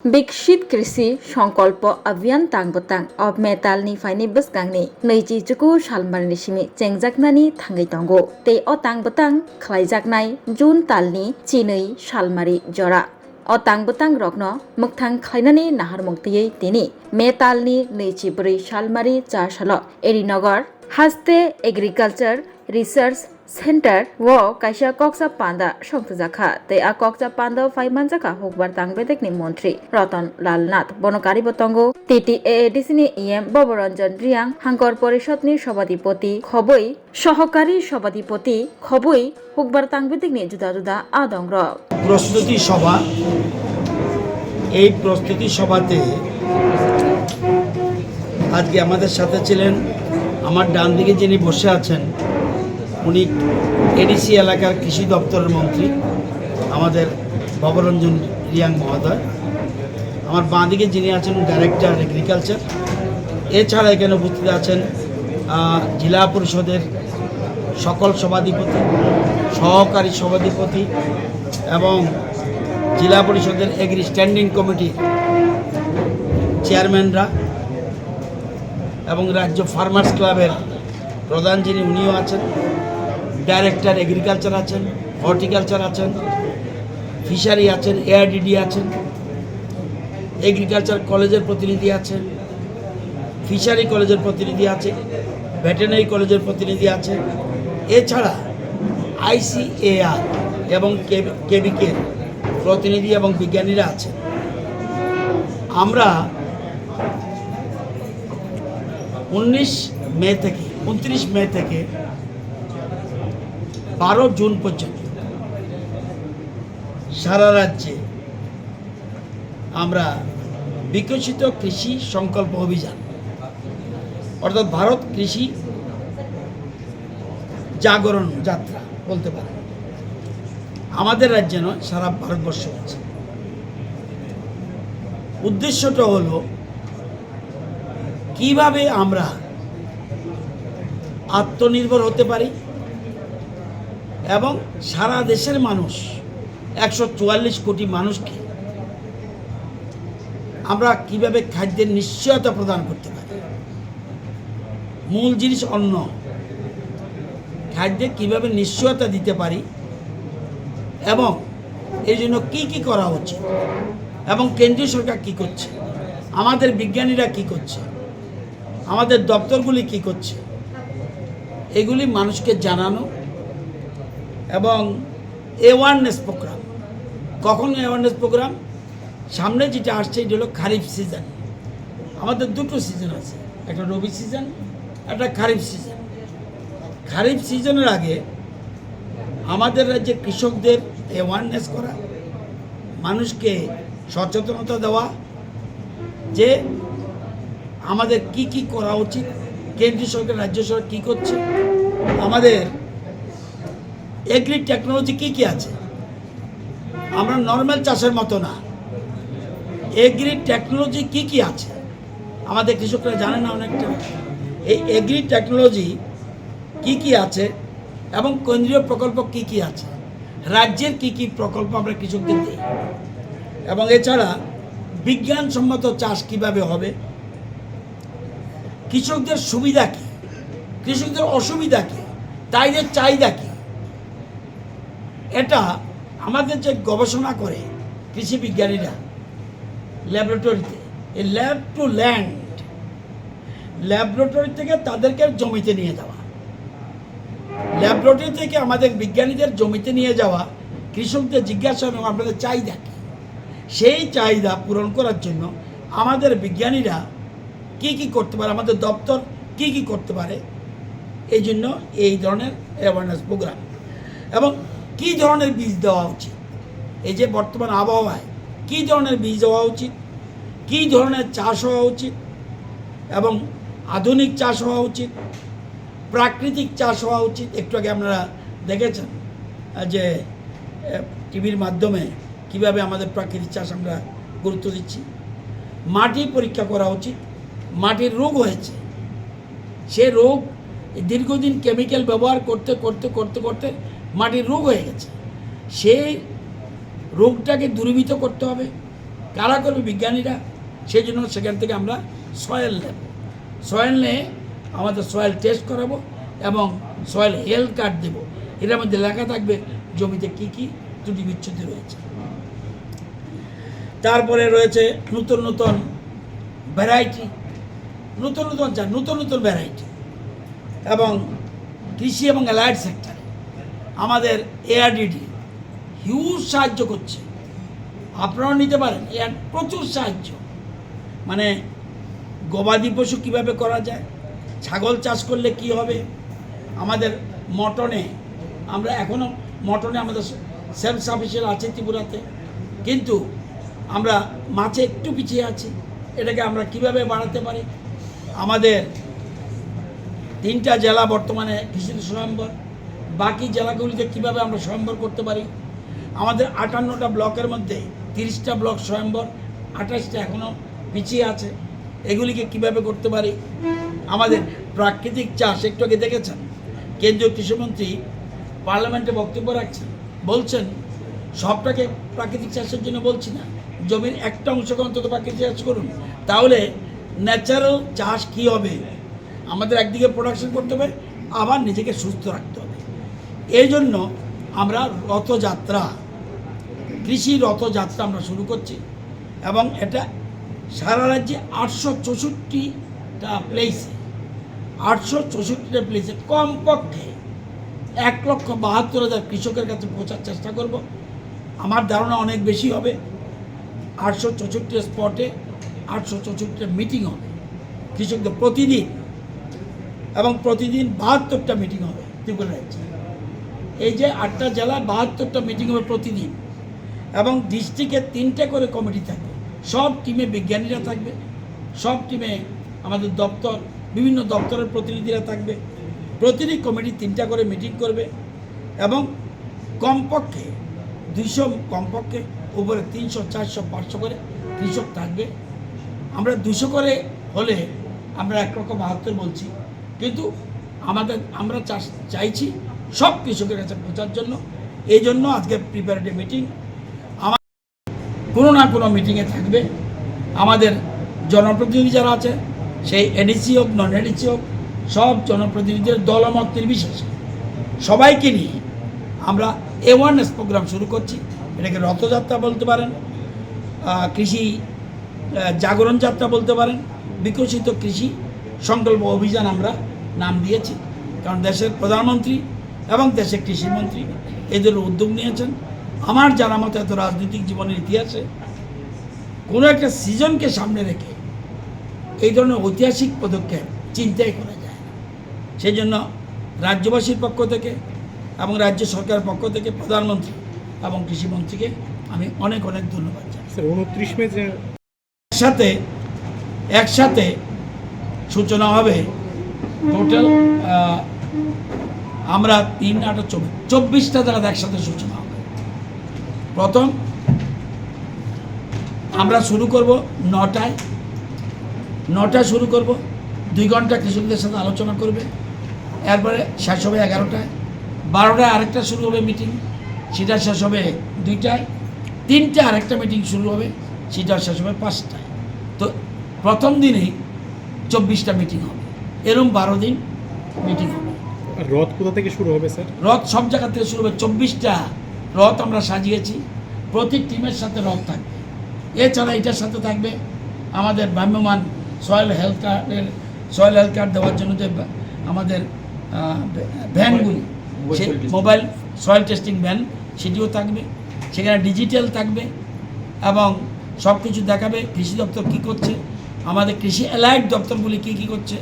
विकसित कृषि संकल्प अभियान तांगबतां अब मेतालनि फाइनि बसगांनि नैजि जुगु सालमारनि सिमि चेंजाकनानि थांगै दंगो ते अ तांगबतां खलायजाकनाय जुन तालनि चिनै सालमारि जरा अ तांगबतां रकनो मोगथां खलायनानि नाहारमंतियै तिनि मेतालनि नैजि ब्रै सालमारि चारसाल एरिनगर हास्ते एग्रिकालचार रिसर्च सेंटर वो काइसा कक्सा पांदा संतुजाखा ते आ कक्सा पांदा फाइमानजाखा हुकबार तांगबेदेकनि मंत्री रतन लाल नाथ बनकारी बतंगो टीटीएडीसीनि इएम बबरंजन रियांग हांकर परिषदनि सभाधिपति खबै सहकारी सभाधिपति खबै हुकबार तांगबेदेकनि जुदा जुदा आदंग्र প্রস্তুতি সভা। এই প্রস্তুতি সভাতে আজকে আমাদের সাথে ছিলেন, আমার ডান দিকে যিনি বসে আছেন উনি এডিসি এলাকার কৃষি দপ্তরের মন্ত্রী আমাদের ববরঞ্জন রিয়াং মহোদয়। আমার বাঁ দিকে যিনি আছেন ডাইরেক্টর এগ্রিকালচার। এছাড়া এখানে উপস্থিত আছেন জেলা পরিষদের সকল সভাধিপতি, সহকারী সভাধিপতি এবং জেলা পরিষদের এগ্রি স্ট্যান্ডিং কমিটির চেয়ারম্যানরা এবং রাজ্য ফার্মার্স ক্লাবের প্রধান যিনি উনিও আছেন, ডাইরেক্টর এগ্রিকালচার আছেন, হর্টিকালচার আছেন, ফিশারি আছেন, এআরডিডি আছেন, এগ্রিকালচার কলেজের প্রতিনিধি আছেন, ফিশারি কলেজের প্রতিনিধি আছে, ভেটেরিনারি কলেজের প্রতিনিধি আছে। এছাড়া আইসিএআর এবং কেবিকের প্রতিনিধি এবং বিজ্ঞানীরা আছে। আমরা 29 মে থেকে 12 জুন পর্যন্ত সারা রাজ্যে আমরা বিকশিত কৃষি সংকল্প অভিযান অর্থাৎ ভারত কৃষি জাগরণ যাত্রা বলতে পারে, আমাদের রাজ্যে নয় সারা ভারতবর্ষ আছে। উদ্দেশ্যটা হলো কিভাবে আমরা আত্মনির্ভর হতে পারি এবং সারা দেশের মানুষ 144 কোটি মানুষকে আমরা কিভাবে খাদ্যের নিশ্চয়তা প্রদান করতে পারি। মূল জিনিস অন্ন, খাদ্যে কিভাবে নিশ্চয়তা দিতে পারি এবং এই জন্য কী কী করা উচিত এবং কেন্দ্রীয় সরকার কী করছে, আমাদের বিজ্ঞানীরা কী করছে, আমাদের দপ্তরগুলি কী করছে, এগুলি মানুষকে জানানো এবং অ্যাওয়ারনেস প্রোগ্রাম। কখন অ্যাওয়ারনেস প্রোগ্রাম? সামনে যেটা আসছে এটা হলো খারিফ সিজন। আমাদের দুটো সিজন আছে, একটা রবি সিজন, একটা খারিফ সিজন। খারিফ সিজনের আগে আমাদের রাজ্যে কৃষকদের অ্যাওয়ারনেস করা, মানুষকে সচেতনতা দেওয়া যে আমাদের কি কি করা উচিত, কেন্দ্রীয় সরকার রাজ্য সরকার কী করছে, আমাদের এগ্রি টেকনোলজি কী কী আছে। আমরা নর্মাল চাষের মতো না, এগ্রি টেকনোলজি কী কী আছে আমাদের কৃষকরা জানে না অনেকটা। এই এগ্রি টেকনোলজি কী কী আছে এবং কেন্দ্রীয় প্রকল্প কী কী আছে, রাজ্যের কী কী প্রকল্প আমরা কৃষকদের দিই এবং এছাড়া বিজ্ঞানসম্মত চাষ কিভাবে হবে, কৃষকদের সুবিধা কী, কৃষকদের অসুবিধা কী, তাইদের চাহিদা কী। এটা আমাদের যে গবেষণা করে কৃষি বিজ্ঞানীরা ল্যাবরেটরিতে, এই ল্যাব টু ল্যান্ড, ল্যাবরেটরি থেকে তাদেরকে জমিতে নিয়ে যাওয়া, ল্যাবরেটরি থেকে আমাদের বিজ্ঞানীদের জমিতে নিয়ে যাওয়া, কৃষকদের জিজ্ঞাসা এবং আপনাদের চাহিদা কী, সেই চাহিদা পূরণ করার জন্য আমাদের বিজ্ঞানীরা কী কী করতে পারে, আমাদের দপ্তর কী কী করতে পারে, এই জন্য এই ধরনের অ্যাওয়ারনেস প্রোগ্রাম। এবং কী ধরনের বীজ দেওয়া উচিত, এই যে বর্তমান আবহাওয়ায় কী ধরনের বীজ দেওয়া উচিত, কী ধরনের চাষ হওয়া উচিত এবং আধুনিক চাষ হওয়া উচিত, প্রাকৃতিক চাষ হওয়া উচিত। একটু আগে আপনারা দেখেছেন যে টিভির মাধ্যমে কিভাবে আমাদের প্রাকৃতিক চাষ আমরা গুরুত্ব দিচ্ছি। মাটি পরীক্ষা করা উচিত, মাটির রোগ হয়েছে, সে রোগ দীর্ঘদিন কেমিক্যাল ব্যবহার করতে করতে করতে করতে মাটির রোগ হয়ে গেছে, সেই রোগটাকে দূরীভূত করতে হবে। কারা করবে? বিজ্ঞানীরা। সেই জন্য সেখান থেকে আমরা সয়েল নেব, সয়েল নিয়ে আমাদের সয়েল টেস্ট করাবো এবং সয়েল হেলথ কার্ড দেবো। এটার মধ্যে লেখা থাকবে জমিতে কী কী ত্রুটি বিচ্ছুতি রয়েছে। তারপরে রয়েছে নতুন নতুন ভ্যারাইটি, নতুন নতুন ভ্যারাইটি, এবং কৃষি এবং অ্যালাইড সেক্টরে আমাদের এআরডিডি হিউজ সাহায্য করছে। আপনারাও নিতে পারেন, এর প্রচুর সাহায্য। মানে গবাদি পশু কীভাবে করা যায়, ছাগল চাষ করলে কি হবে, আমাদের মটনে, আমরা এখনও মটনে আমাদের সেলফ সাফিসিয়েন্ট আছে ত্রিপুরাতে, কিন্তু আমরা মাছে একটু পিছিয়ে আছি। এটাকে আমরা কিভাবে বাড়াতে পারি? আমাদের 3টা জেলা বর্তমানে কৃষিতে স্বয়ম্বর, বাকি জেলাগুলিতে কিভাবে আমরা স্বয়ম্বর করতে পারি? আমাদের 58টা ব্লকের মধ্যে 30টা ব্লক স্বয়ম্বর, 28টা এখনও পিছিয়ে আছে। এগুলিকে কিভাবে করতে পারি? আমাদের প্রাকৃতিক চাষ, একটু আগে দেখেছেন কেন্দ্রীয় কৃষিমন্ত্রী পার্লামেন্টে বক্তব্য রাখছেন, বলছেন সবটাকে প্রাকৃতিক চাষের জন্য বলছি না, জমির একটা অংশকে অন্তত প্রাকৃতিক চাষ করুন। তাহলে ন্যাচারাল চাষ কি হবে? আমাদের একদিকে প্রোডাকশন করতে হবে, আবার নিজেকে সুস্থ রাখতে হবে। এই জন্য আমরা রথযাত্রা, কৃষি রথযাত্রা আমরা শুরু করছি, এবং এটা সারা রাজ্যে 864টা প্লেসে, 864টা প্লেসে কমপক্ষে 1,72,000 কৃষকের কাছে পৌঁছার চেষ্টা করব। আমার ধারণা অনেক বেশি হবে। 864 স্পটে 864টা মিটিং হবে কৃষকদের প্রতিদিন, এবং প্রতিদিন 72টা মিটিং হবে ত্রিপুরা রাজ্যে। এই যে 8টা জেলায় 72টা মিটিং হবে প্রতিদিন, এবং ডিস্ট্রিক্টে 3টে করে কমিটি থাকবে। সব টিমে বিজ্ঞানীরা থাকবে, সব টিমে আমাদের দপ্তর, বিভিন্ন দপ্তরের প্রতিনিধিরা থাকবে। প্রতিটি কমিটি 3টা করে মিটিং করবে, এবং কমপক্ষে 200, কমপক্ষে উপরে 300, 400, 500 করে কৃষক থাকবে। আমরা 200 করে হলে আমরা 1,72,000 বলছি, কিন্তু আমরা চাইছি সব কৃষকের কাছে পৌঁছার জন্য। এই জন্য আজকে প্রিপারেটরি মিটিং, আমার কোনো না কোনো মিটিংয়ে থাকবে আমাদের জনপ্রতিনিধি যারা আছে, সেই এডিসি হোক, নন এডিসি হোক, সব জনপ্রতিনিধিদের দলমত নির্বিশেষে সবাইকে নিয়ে আমরা অ্যাওয়ারনেস প্রোগ্রাম শুরু করছি। এটাকে রথযাত্রা বলতে পারেন, কৃষি জাগরণ যাত্রা বলতে পারেন, বিকশিত কৃষি সংকল্প অভিযান আমরা নাম দিয়েছি। কারণ দেশের প্রধানমন্ত্রী এবং দেশের কৃষিমন্ত্রী এদের উদ্যোগ নিয়েছেন। আমার জানা মতো এত রাজনৈতিক জীবনের ইতিহাসে কোনো একটা সিজনকে সামনে রেখে এই ধরনের ঐতিহাসিক পদক্ষেপ চিন্তাই করা যায় না। সেই জন্য রাজ্যবাসীর পক্ষ থেকে এবং রাজ্য সরকারের পক্ষ থেকে প্রধানমন্ত্রী এবং কৃষিমন্ত্রীকে আমি অনেক অনেক ধন্যবাদ জানাই। স্যার 29 মে যে একসাথে সূচনা হবে টোটাল, আমরা 3, 8, 24টা জায়গাতে একসাথে সূচনা হবে। প্রথম আমরা শুরু করব 9টায় শুরু করব, 2 ঘন্টা কৃষকদের সাথে আলোচনা করবে। এরপরে শেষ হবে 11টায়, 12টায় আরেকটা শুরু হবে মিটিং, সেটা শেষ হবে 2টায়, 3টায় আরেকটা মিটিং শুরু হবে, সেটা শেষ হবে 5টায়। তো প্রথম দিনেই 24টা মিটিং হবে, এরকম 12 দিন মিটিং হবে। রথ কোথা থেকে শুরু হবে স্যার? রথ সব জায়গা থেকে শুরু হবে। 24টা রথ আমরা সাজিয়েছি, প্রতি টিমের সাথে রথ থাকবে। এছাড়া এটার সাথে থাকবে আমাদের ভ্রাম্যমান সয়েল হেলথ কার্ড দেওয়ার জন্য যে আমাদের ভ্যানগুলি, মোবাইল সয়েল টেস্টিং ভ্যান, সেটিও থাকবে। সেখানে ডিজিটাল থাকবে এবং সব কিছু দেখাবে কৃষি দপ্তর কী করছে, আমাদের কৃষি অ্যালাইড দপ্তরগুলি কী করছে,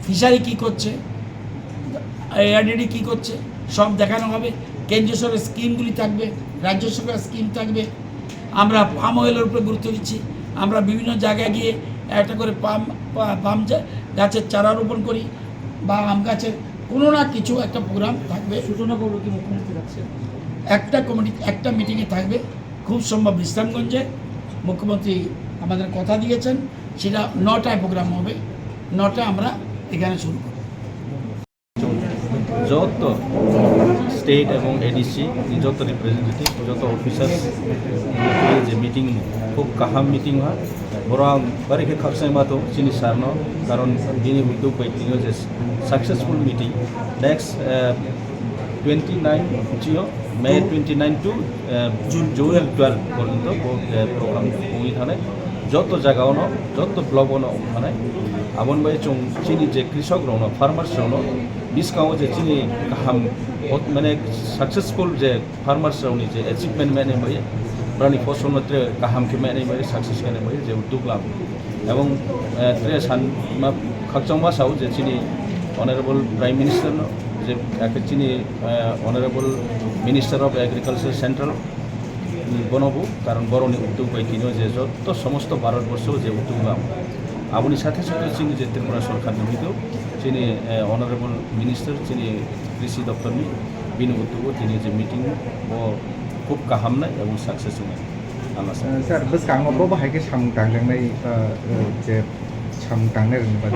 ফিশারি কী করছে, এআরডিডি কী করছে, সব দেখানো হবে। কেন্দ্রীয় সরকারের স্কিমগুলি থাকবে, রাজ্য সরকারের স্কিম থাকবে। আমরা পাম অয়েলের উপরে গুরুত্ব দিচ্ছি। আমরা বিভিন্ন জায়গায় গিয়ে একটা করে পাম গাছের চারা রোপণ করি, বা আম গাছের কোনো না কিছু একটা প্রোগ্রাম থাকবে। সূচনা করবো কি মুখ্যমন্ত্রী যাচ্ছে? একটা মিটিংয়ে থাকবে, খুব সম্ভব বিশ্রামগঞ্জে। মুখ্যমন্ত্রী আমাদের কথা দিয়েছেন, সেটা 9টায় প্রোগ্রাম হবে। 9টায় আমরা এখানে শুরু করব। যত স্টেট এবং এডিসি যত রিপ্রেজেন্টেটিভ যত অফিসার্স যে মিটিং খুব কাহাম মিটিং হয় বরং বারিকে খাবসাই মাতো চিনি সারনো কারণ বিনি উদ্যোগ বাইতিও যে সাকসেসফুল মিটিং নেক্সট 29 মে 29 টু জুন 12 পর্যন্ত প্রোগ্রাম খুঁই থাকে যত জায়গাওনো যত ব্লগনো মানে আবন বাই চং চিনি যে কৃষক রনো ফার্মার্স রনো বিস্কাও যে চিনি কাহাম মানে সাকসেসফুল যে ফার্মার্স রনি যে অ্যাচিভমেন্ট মেনে বাই প্রাণী ফসল মাত্রে কাহাম কে মেনে বাই সাকসেস মেনে বাই যে উদ্যোগ লাভ এবং ত্রে সান খাকচং মাসাও যে চিনি অনারেবল প্রাইম মিনিস্টার যে চিনি honourable minister of agriculture central বনবু কারণ বড়নি উদ্যোগ বাইতিনো যে যত সমস্ত ভারতবর্ষ যে উদ্যোগ লাভ আপনি সাথে সাথে চিনি যে ত্রিপুরা সরকার নিমিত চিনি অনারেবল মিনিস্টার চিনি কৃষি দপ্তরনি বিনি উদ্যোগ তিনি যে মিটিং ও খুব কাহামनाय এবং সাকসেস होनाय आला স্যার বসকাङावबो बाहायके सामुं दांनाय जे सामुं दांनाय होनोबा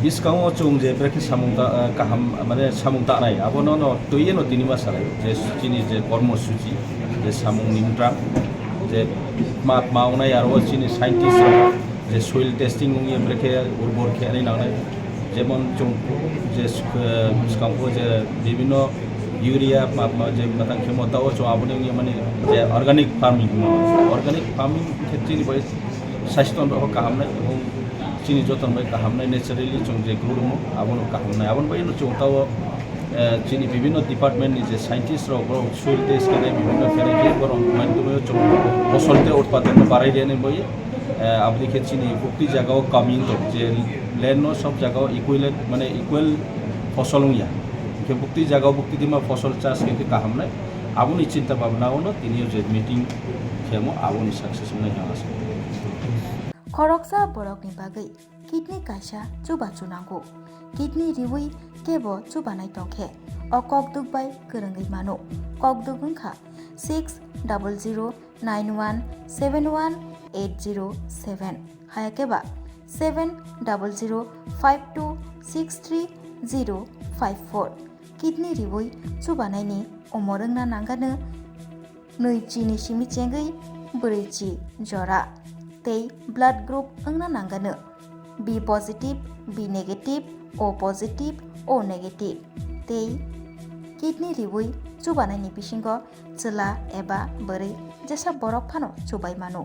बिस्काङाव जों जे ब्रेक सामुं काहाम माने सामुं दानाय आबनो न तयनो तिनि मासालाय जे चिनि जे कर्मसूचि जे सामुं निमट्रा जे मावनाय आरो चिनि साइन्टिस्ट जे सयल टेस्टिं उनि ब्रेके उर्बर खेनाय नांनाय जेमन जों जे बिस्काङाव जे विभिन्न ইউরিয়া যে মাথাং ক্ষমতাও চ আপনি মানে যে অর্গানিক ফার্মিং ক্ষেত্রে স্বাস্থ্য কাহামनाय এবং চিনি যতন বাই কাহামनाय ন্যাচারালি जों যে গ্রুম আবন কাহামनाय আবন বাই চৌতাও চিনি বিভিন্ন ডিপার্টমেন্টনি যে সাইন্টিস্ট রাও সয়েল টেস্ট করে বিভিন্ন ফেনাকে বরং মাধ্যমে ফসলতে উৎপাদন বাড়াই দেনে বই আপনি ক্ষেত্রে চিনি প্রতি জায়গাও কামিং তো যে ল্যান্ড সব জায়গাও ইকুয়াল মানে ইকুয়াল ফসল ইয়া के बुक्ति जगह बुक्ति दिमा फसल चाष के काहामनाय आबुनि चिंता भावनाओनो तिनियो जे मीटिंग खेमो आबुनि सक्सेस होनाय हालासो खरकसा बरकनि बागै किडनी कायसा चुबा चुनांगौ किडनी रिवै केबो चुबानाय तंखे अ ककदुगबाय गोरोङै मानो ककदुगुंखा 6091717807 हायाकेबा 7005263054 किडनी रिवै चुबानायनि अमरोंना नांगानो नैजिनि सिमिचेंगै ब्रैजि जरा तै ब्लाड ग्रुप ओंना नांगानो B positive B negative O positive O negative तै किडनी रिवै चुबानायनि बिसिंग चला एबा बोरै जेसा बरफ फानो चुबाय मानो